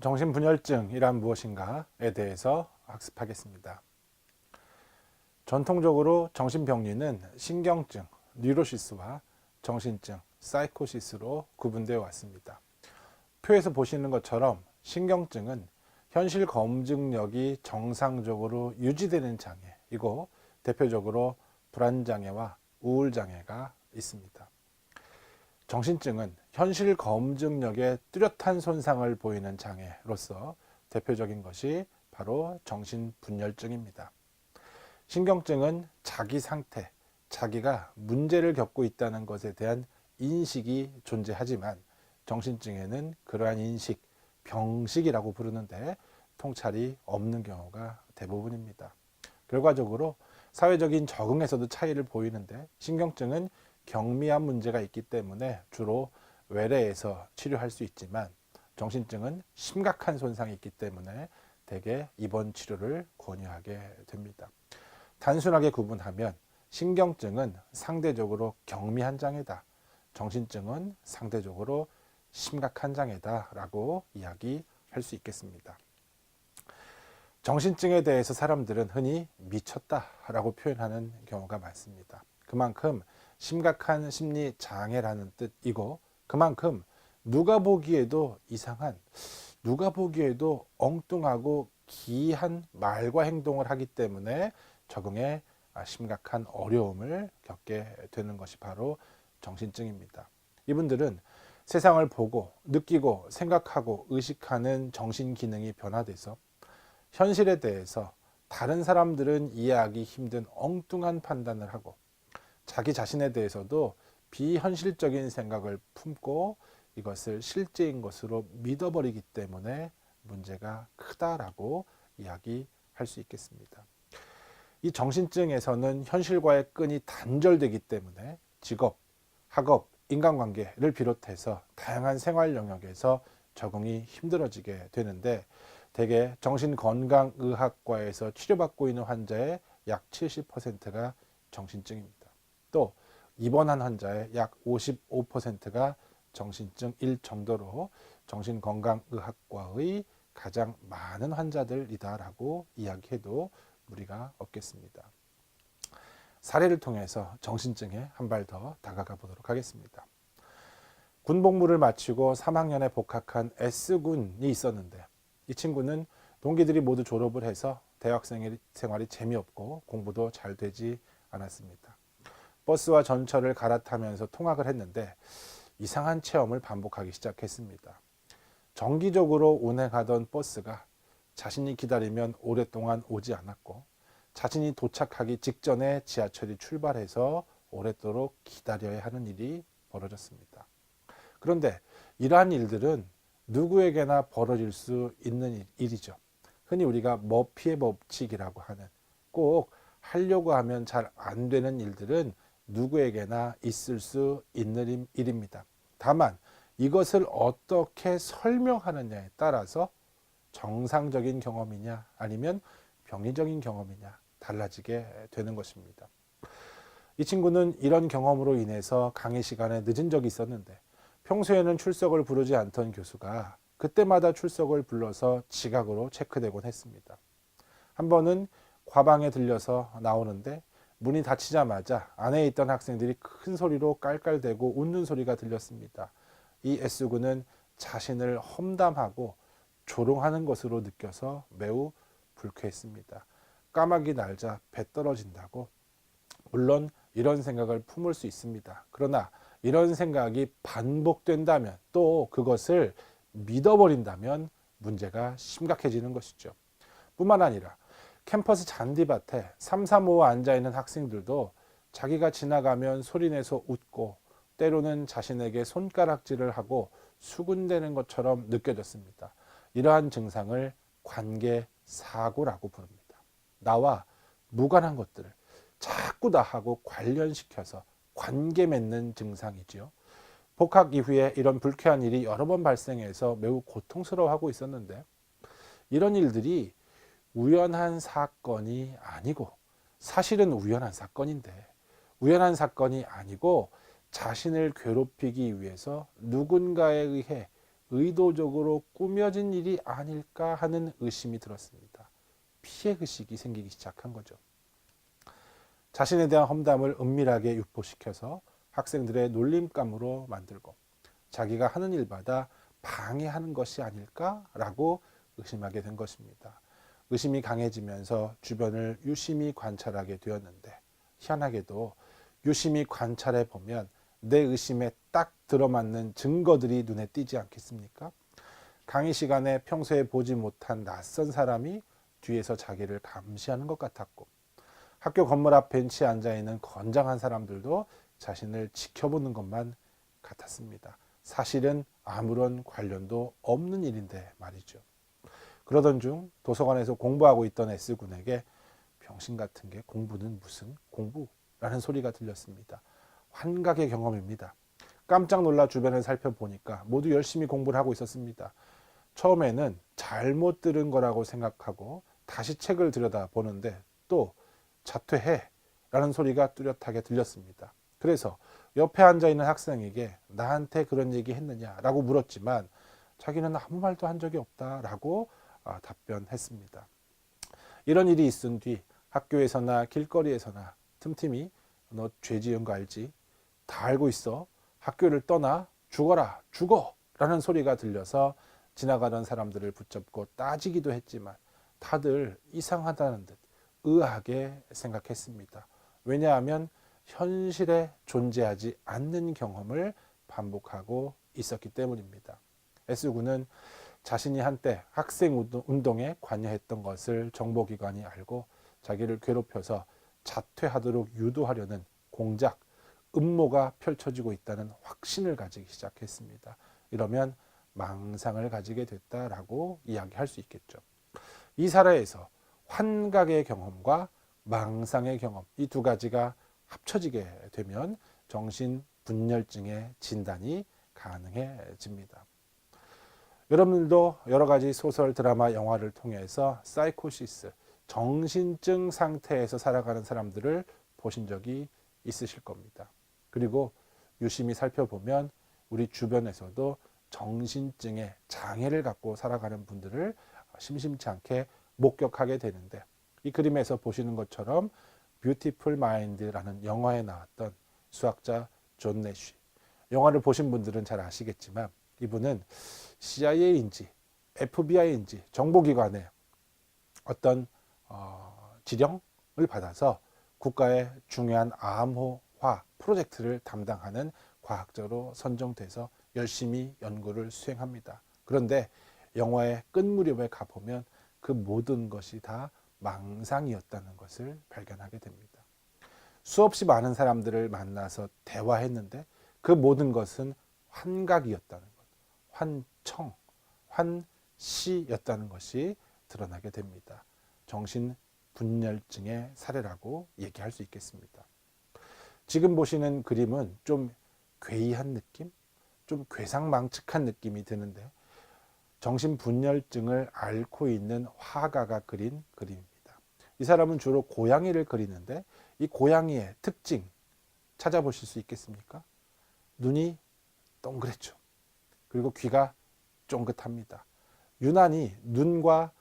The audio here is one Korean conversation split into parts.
정신분열증이란 무엇인가에 대해서 학습하겠습니다. 전통적으로 정신병리는 신경증, 뉴로시스와 정신증, 사이코시스로 구분되어 왔습니다. 표에서 보시는 것처럼 신경증은 현실 검증력이 정상적으로 유지되는 장애이고 대표적으로 불안장애와 우울장애가 있습니다. 정신증은 현실 검증력에 뚜렷한 손상을 보이는 장애로서 대표적인 것이 바로 정신분열증입니다. 신경증은 자기 상태, 자기가 문제를 겪고 있다는 것에 대한 인식이 존재하지만 정신증에는 그러한 인식, 병식이라고 부르는데 통찰이 없는 경우가 대부분입니다. 결과적으로 사회적인 적응에서도 차이를 보이는데 신경증은 경미한 문제가 있기 때문에 주로 외래에서 치료할 수 있지만 정신증은 심각한 손상이 있기 때문에 대개 입원 치료를 권유하게 됩니다. 단순하게 구분하면 신경증은 상대적으로 경미한 장애다. 정신증은 상대적으로 심각한 장애다 라고 이야기할 수 있겠습니다. 정신증에 대해서 사람들은 흔히 미쳤다 라고 표현하는 경우가 많습니다. 그만큼 심각한 심리 장애라는 뜻이고 그만큼 누가 보기에도 이상한, 누가 보기에도 엉뚱하고 기이한 말과 행동을 하기 때문에 적응에 심각한 어려움을 겪게 되는 것이 바로 정신증입니다. 이분들은 세상을 보고 느끼고 생각하고 의식하는 정신 기능이 변화돼서 현실에 대해서 다른 사람들은 이해하기 힘든 엉뚱한 판단을 하고 자기 자신에 대해서도 비현실적인 생각을 품고 이것을 실제인 것으로 믿어버리기 때문에 문제가 크다라고 이야기할 수 있겠습니다. 이 정신증에서는 현실과의 끈이 단절되기 때문에 직업, 학업, 인간관계를 비롯해서 다양한 생활 영역에서 적응이 힘들어지게 되는데 대개 정신건강의학과에서 치료받고 있는 환자의 약 70%가 정신증입니다. 또 입원한 환자의 약 55%가 정신증일 정도로 정신건강의학과의 가장 많은 환자들이다라고 이야기해도 무리가 없겠습니다. 사례를 통해서 정신증에 한 발 더 다가가 보도록 하겠습니다. 군복무를 마치고 3학년에 복학한 S군이 있었는데 이 친구는 동기들이 모두 졸업을 해서 대학생 생활이 재미없고 공부도 잘 되지 않았습니다. 버스와 전철을 갈아타면서 통학을 했는데 이상한 체험을 반복하기 시작했습니다. 정기적으로 운행하던 버스가 자신이 기다리면 오랫동안 오지 않았고 자신이 도착하기 직전에 지하철이 출발해서 오랫도록 기다려야 하는 일이 벌어졌습니다. 그런데 이러한 일들은 누구에게나 벌어질 수 있는 일이죠. 흔히 우리가 머피의 법칙이라고 하는 꼭 하려고 하면 잘 안 되는 일들은 누구에게나 있을 수 있는 일입니다. 다만 이것을 어떻게 설명하느냐에 따라서 정상적인 경험이냐 아니면 병리적인 경험이냐 달라지게 되는 것입니다. 이 친구는 이런 경험으로 인해서 강의 시간에 늦은 적이 있었는데 평소에는 출석을 부르지 않던 교수가 그때마다 출석을 불러서 지각으로 체크되곤 했습니다. 한 번은 과방에 들려서 나오는데 문이 닫히자마자 안에 있던 학생들이 큰 소리로 깔깔대고 웃는 소리가 들렸습니다. 이 S군은 자신을 험담하고 조롱하는 것으로 느껴서 매우 불쾌했습니다. 까마귀 날자 배 떨어진다고? 물론 이런 생각을 품을 수 있습니다. 그러나 이런 생각이 반복된다면 또 그것을 믿어버린다면 문제가 심각해지는 것이죠. 뿐만 아니라 캠퍼스 잔디밭에 335 앉아있는 학생들도 자기가 지나가면 소리내서 웃고 때로는 자신에게 손가락질을 하고 수군대는 것처럼 느껴졌습니다. 이러한 증상을 관계사고라고 부릅니다. 나와 무관한 것들을 자꾸 나하고 관련시켜서 관계 맺는 증상이지요. 복학 이후에 이런 불쾌한 일이 여러 번 발생해서 매우 고통스러워하고 있었는데 이런 일들이 우연한 사건이 아니고 사실은 우연한 사건인데 우연한 사건이 아니고 자신을 괴롭히기 위해서 누군가에 의해 의도적으로 꾸며진 일이 아닐까 하는 의심이 들었습니다. 피해 의식이 생기기 시작한 거죠. 자신에 대한 험담을 은밀하게 유포시켜서 학생들의 놀림감으로 만들고 자기가 하는 일마다 방해하는 것이 아닐까라고 의심하게 된 것입니다. 의심이 강해지면서 주변을 유심히 관찰하게 되었는데 희한하게도 유심히 관찰해 보면 내 의심에 딱 들어맞는 증거들이 눈에 띄지 않겠습니까? 강의 시간에 평소에 보지 못한 낯선 사람이 뒤에서 자기를 감시하는 것 같았고 학교 건물 앞 벤치에 앉아있는 건장한 사람들도 자신을 지켜보는 것만 같았습니다. 사실은 아무런 관련도 없는 일인데 말이죠. 그러던 중 도서관에서 공부하고 있던 S군에게 병신 같은 게 공부는 무슨 공부라는 소리가 들렸습니다. 환각의 경험입니다. 깜짝 놀라 주변을 살펴보니까 모두 열심히 공부를 하고 있었습니다. 처음에는 잘못 들은 거라고 생각하고 다시 책을 들여다보는데 또 자퇴해 라는 소리가 뚜렷하게 들렸습니다. 그래서 옆에 앉아있는 학생에게 나한테 그런 얘기 했느냐라고 물었지만 자기는 아무 말도 한 적이 없다라고 답변했습니다. 이런 일이 있은 뒤 학교에서나 길거리에서나 틈틈이 너 죄 지은 거 알지? 다 알고 있어. 학교를 떠나 죽어라 죽어 라는 소리가 들려서 지나가던 사람들을 붙잡고 따지기도 했지만 다들 이상하다는 듯 의아하게 생각했습니다. 왜냐하면 현실에 존재하지 않는 경험을 반복하고 있었기 때문입니다. S군은 자신이 한때 학생 운동에 관여했던 것을 정보기관이 알고 자기를 괴롭혀서 자퇴하도록 유도하려는 공작, 음모가 펼쳐지고 있다는 확신을 가지기 시작했습니다. 이러면 망상을 가지게 됐다라고 이야기할 수 있겠죠. 이 사례에서 환각의 경험과 망상의 경험, 이 두 가지가 합쳐지게 되면 정신분열증의 진단이 가능해집니다. 여러분들도 여러 가지 소설, 드라마, 영화를 통해서 사이코시스, 정신증 상태에서 살아가는 사람들을 보신 적이 있으실 겁니다. 그리고 유심히 살펴보면 우리 주변에서도 정신증의 장애를 갖고 살아가는 분들을 심심치 않게 목격하게 되는데 이 그림에서 보시는 것처럼 뷰티풀 마인드라는 영화에 나왔던 수학자 존 내쉬, 영화를 보신 분들은 잘 아시겠지만 이분은 CIA인지 FBI인지 정보기관의 어떤 지령을 받아서 국가의 중요한 암호화 프로젝트를 담당하는 과학자로 선정돼서 열심히 연구를 수행합니다. 그런데 영화의 끝 무렵에 가보면 그 모든 것이 다 망상이었다는 것을 발견하게 됩니다. 수없이 많은 사람들을 만나서 대화했는데 그 모든 것은 환각이었다는 것, 환청, 환시였다는 것이 드러나게 됩니다. 정신분열증의 사례라고 얘기할 수 있겠습니다. 지금 보시는 그림은 좀 괴이한 느낌, 좀 괴상망측한 느낌이 드는데 정신분열증을 앓고 있는 화가가 그린 그림입니다. 이 사람은 주로 고양이를 그리는데 이 고양이의 특징 찾아보실 수 있겠습니까? 눈이 동그랗죠. 그리고 귀가 쫑긋합니다. 유난히 눈과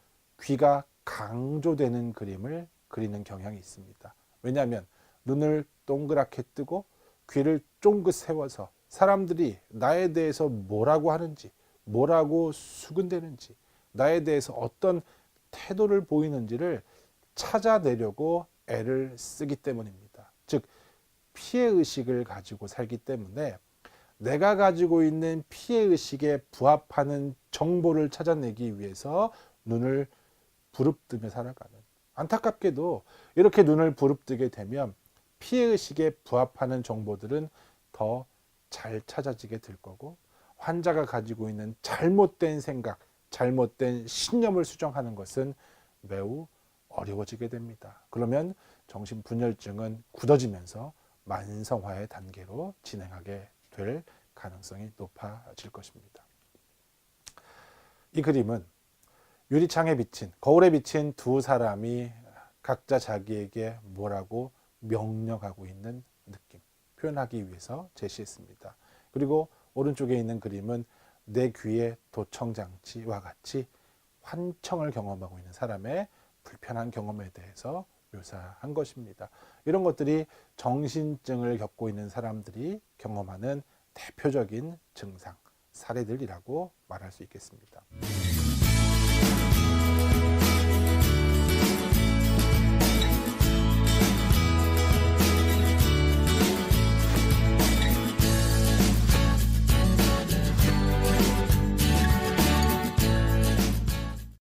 귀가 강조되는 그림을 그리는 경향이 있습니다. 왜냐하면 눈을 동그랗게 뜨고 귀를 쫑긋 세워서 사람들이 나에 대해서 뭐라고 하는지, 뭐라고 수근대는지, 나에 대해서 어떤 태도를 보이는지를 찾아내려고 애를 쓰기 때문입니다. 즉 피해의식을 가지고 살기 때문에 내가 가지고 있는 피해의식에 부합하는 정보를 찾아내기 위해서 눈을 부릅뜨며 살아가는, 안타깝게도 이렇게 눈을 부릅뜨게 되면 피해의식에 부합하는 정보들은 더 잘 찾아지게 될 거고 환자가 가지고 있는 잘못된 생각, 잘못된 신념을 수정하는 것은 매우 어려워지게 됩니다. 그러면 정신분열증은 굳어지면서 만성화의 단계로 진행하게 될 가능성이 높아질 것입니다. 이 그림은 유리창에 비친, 거울에 비친 두 사람이 각자 자기에게 뭐라고 명령하고 있는 느낌, 표현하기 위해서 제시했습니다. 그리고 오른쪽에 있는 그림은 내 귀에 도청장치와 같이 환청을 경험하고 있는 사람의 불편한 경험에 대해서 묘사한 것입니다. 이런 것들이 정신증을 겪고 있는 사람들이 경험하는 대표적인 증상, 사례들이라고 말할 수 있겠습니다.